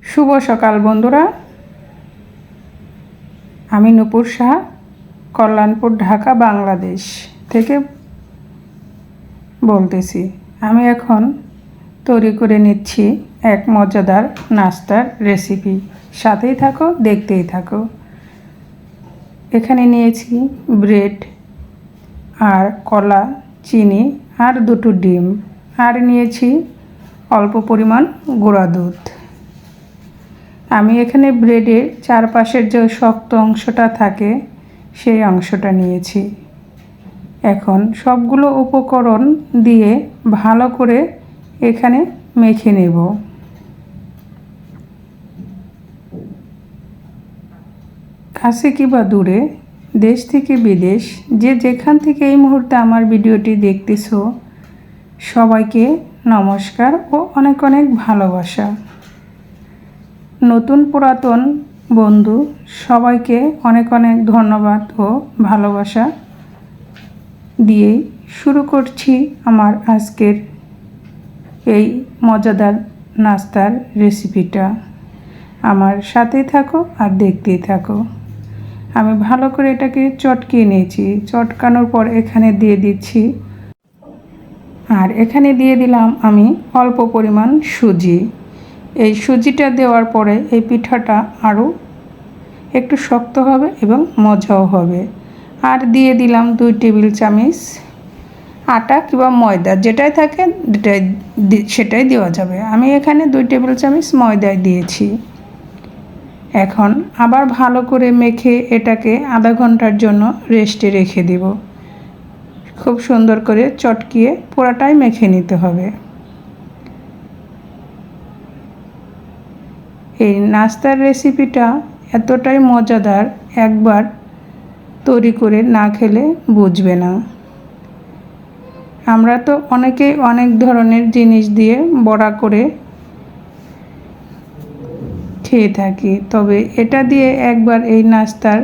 শুভ সকাল বন্ধুরা, আমি নূপুর শাহ কল্যাণপুর, ঢাকা, বাংলাদেশ থেকে বলতেছি। আমি এখন তৈরি করে নিচ্ছি এক মজাদার নাস্তার রেসিপি। সাথেই থাকো, দেখতেই থাকো। এখানে নিয়েছি ব্রেড আর কলা, চিনি আর দুটো ডিম, আর নিয়েছি অল্প পরিমাণ গুঁড়া দুধ। আমি এখানে ব্রেডের চারপাশের যে শক্ত অংশটা থাকে সেই অংশটা নিয়েছি। এখন সবগুলো উপকরণ দিয়ে ভালো করে এখানে মেখে নেব। কাছে কিংবা দূরে, দেশ থেকে বিদেশ, যে যেখান থেকে এই মুহূর্তে আমার ভিডিওটি দেখতেছো, সবাইকে নমস্কার ও অনেক অনেক ভালোবাসা। নতুন পুরাতন বন্ধু সবাইকে অনেক অনেক ধন্যবাদ ও ভালোবাসা দিয়েই শুরু করছি আমার আজকের এই মজাদার নাস্তার রেসিপিটা। আমার সাথেই থাকো আর দেখতেই থাকো। আমি ভালো করে এটাকে চটকিয়ে নিয়েছি। চটকানোর পর এখানে দিয়ে দিচ্ছি, আর এখানে দিয়ে দিলাম আমি অল্প পরিমাণ সুজি। এই সুজিটা দেওয়ার পরে এই পিঠাটা আরও একটু শক্ত হবে এবং মজাও হবে। আর দিয়ে দিলাম 2 টেবিল চামচ আটা কিংবা ময়দা, যেটাই থাকে সেটাই দেওয়া যাবে। আমি এখানে 2 টেবিল চামচ ময়দায় দিয়েছি। এখন আবার ভালো করে মেখে এটাকে আধা ঘন্টার জন্য রেস্টে রেখে দিব। খুব সুন্দর করে চটকিয়ে পুরাটাই মেখে নিতে হবে। এই নাস্তার রেসিপিটা এতটাই মজাদার, একবার তৈরি করে না খেলে বুঝবে না। আমরা তো অনেকেই অনেক ধরনের জিনিস দিয়ে বড়া করে খেয়ে থাকি, তবে এটা দিয়ে একবার এই নাস্তার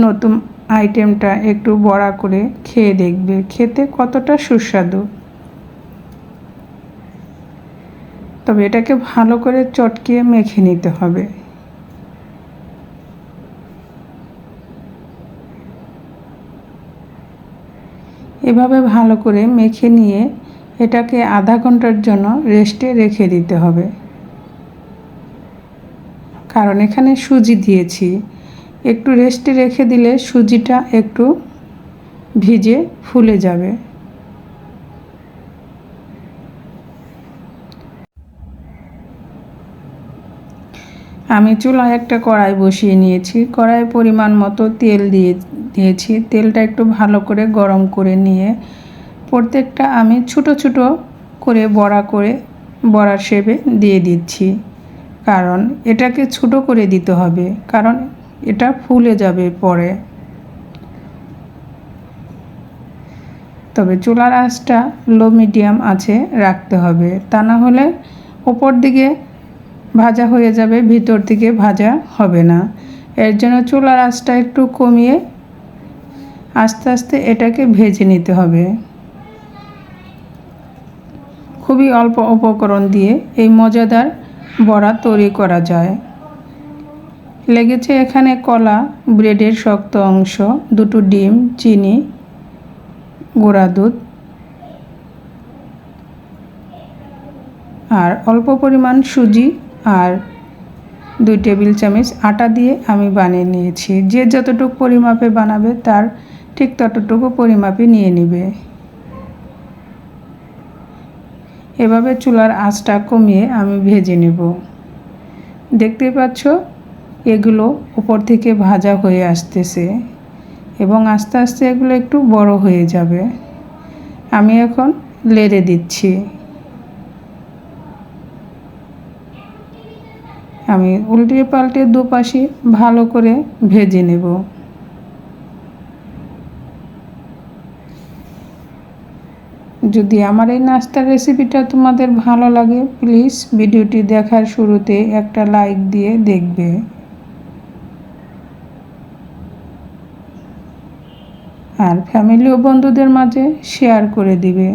নতুন আইটেমটা একটু বড়া করে খেয়ে দেখবে, খেতে কতটা সুস্বাদু। তবে এটাকে ভালো করে চটকিয়ে মেখে নিতে হবে। এভাবে ভালো করে মেখে নিয়ে এটাকে আধা ঘন্টার জন্য রেস্টে রেখে দিতে হবে, কারণ এখানে সুজি দিয়েছি। একটু রেস্টে রেখে দিলে সুজিটা একটু ভিজে ফুলে যাবে। আমি চুলায় একটা কড়াই বসিয়ে নিয়েছি। কড়াইয়ে পরিমাণ মতো তেল দিয়েছি। তেলটা একটু ভালো করে গরম করে নিয়ে প্রত্যেকটা আমি ছোট ছোট করে বড়ার শেপে দিয়ে দিচ্ছি, কারণ এটাকে ছোট করে দিতে হবে, কারণ এটা ফুলে যাবে পরে। তবে চুলার আঁচটা লো মিডিয়াম আছে রাখতে হবে, তা না হলে ওপর দিকে ভাজা হয়ে যাবে, ভিতর দিকে ভাজা হবে না। এর জন্য চুলার আঁচটা একটু কমিয়ে আস্তে আস্তে এটাকে ভেজে নিতে হবে। খুবই অল্প উপকরণ দিয়ে এই মজাদার বড়া তৈরি করা যায়। লেগেছে এখানে কলা, ব্রেডের শক্ত অংশ, 2টো ডিম, চিনি, গুঁড়া দুধ আর অল্প পরিমাণ সুজি আর 2 টেবিল চামচ আটা দিয়ে আমি বানিয়ে নিয়েছি। যে যতটুকু পরিমাপে বানাবে তার ঠিক ততটুকু পরিমাপে নিয়ে নেবে। এভাবে চুলার আঁচটা কমিয়ে আমি ভেজে নেব। দেখতেই পাচ্ছ এগুলো উপর থেকে ভাজা হয়ে আসতেছে এবং আস্তে আস্তে এগুলো একটু বড় হয়ে যাবে। আমি এখন লেড়ে দিচ্ছি। আমি উল্টে পাল্টে দুপাশে ভালো করে ভেজে নেব। যদি আমার এই নাস্তার রেসিপিটা তোমাদের ভালো লাগে, প্লিজ ভিডিওটি দেখার শুরুতে একটা লাইক দিয়ে দেখবে। আর ফ্যামিলি ও বন্ধুদের মাঝে শেয়ার করে দিবে।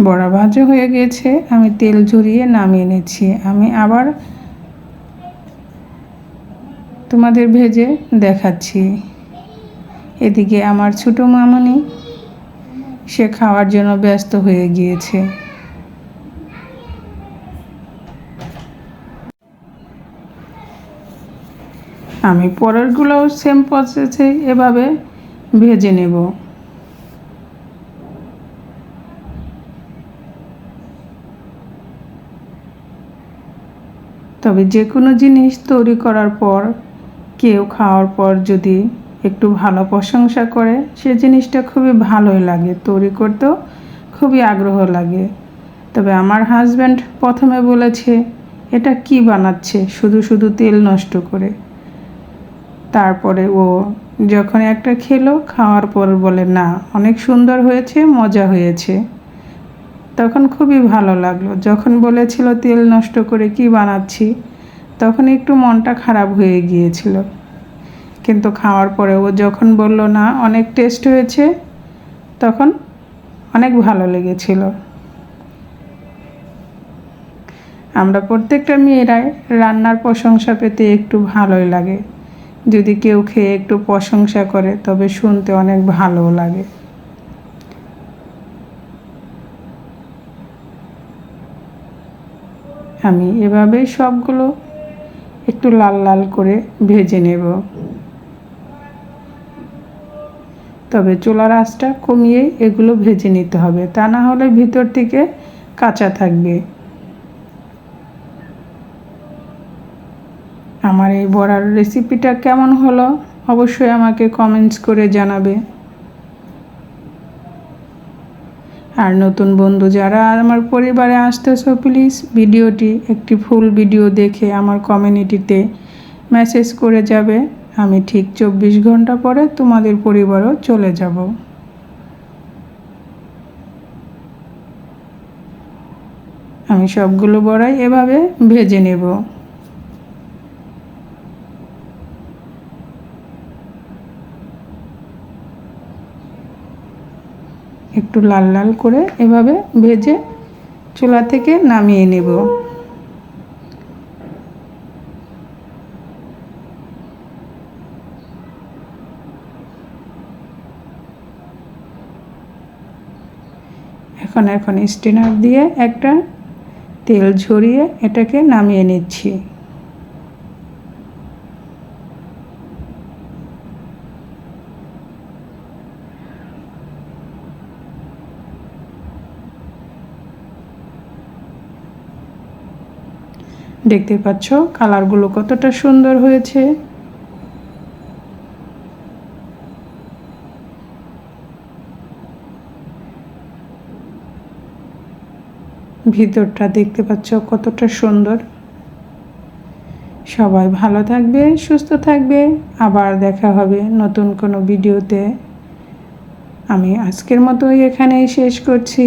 বড়া ভাজা হয়ে গেছে, আমি তেল ঝরিয়ে নামিয়ে নিচ্ছি। আমি আবার তোমাদের ভেজে দেখাচ্ছি। এদিকে আমার ছোটো মামুনি সে খাওয়ার জন্য ব্যস্ত হয়ে গিয়েছে। আমি পরেরগুলোও সেম প্রসেসে এভাবে ভেজে নেব। তবে যে কোনো জিনিস তৈরি করার পর কেউ খাওয়ার পর যদি একটু ভালো প্রশংসা করে, সে জিনিসটা খুবই ভালোই লাগে, তৈরি করতেও খুবই আগ্রহ লাগে। তবে আমার হাজব্যান্ড প্রথমে বলেছে, এটা কি বানাচ্ছে শুধু শুধু তেল নষ্ট করে। তারপরে ও যখন একটা খেলো, খাওয়ার পর বলে, না অনেক সুন্দর হয়েছে, মজা হয়েছে। তখন খুবই ভালো লাগলো। যখন বলেছিল তেল নষ্ট করে কি বানাচ্ছি, তখন একটু মনটা খারাপ হয়ে গিয়েছিল। কিন্তু খাওয়ার পরে ও যখন বলল না অনেক টেস্ট হয়েছে, তখন অনেক ভালো লেগেছিল। আমরা প্রত্যেকটা মেয়েরাই রান্নার প্রশংসা পেতে একটু ভালোই লাগে। যদি কেউ খেয়ে একটু প্রশংসা করে, তবে শুনতে অনেক ভালো লাগে। আমি এভাবেই সবগুলো একটু লাল লাল করে ভেজে নেব। তবে চুলার আঁচটা কমিয়ে এগুলো ভেজে নিতে হবে, তা না হলে ভিতর থেকে কাঁচা থাকবে। আমার এই বড়ার রেসিপিটা কেমন হলো অবশ্যই আমাকে কমেন্টস করে জানাবে। আর নতুন বন্ধু যারা আমার পরিবারে আসতেছো, প্লিজ ভিডিওটি একটি ফুল ভিডিও দেখে আমার কমিউনিটিতে মেসেজ করে যাবে। আমি ঠিক 24 ঘন্টা পরে তোমাদের পরিবারও চলে যাব। আমি সবগুলো বড়াই এভাবে ভেজে নেব। একটু লাল লাল করে এভাবে ভেজে চুলা থেকে নামিয়ে নেব। এখন স্ট্রেনার দিয়ে একটা তেল ঝরিয়ে এটাকে নামিয়ে নিচ্ছি। দেখতে পাচ্ছ কালারগুলো কতটা সুন্দর হয়েছে। ভিতরটা দেখতে পাচ্ছ কতটা সুন্দর। সবাই ভালো থাকবে, সুস্থ থাকবে। আবার দেখা হবে নতুন কোনো ভিডিওতে। আমি আজকের মতোই এখানেই শেষ করছি।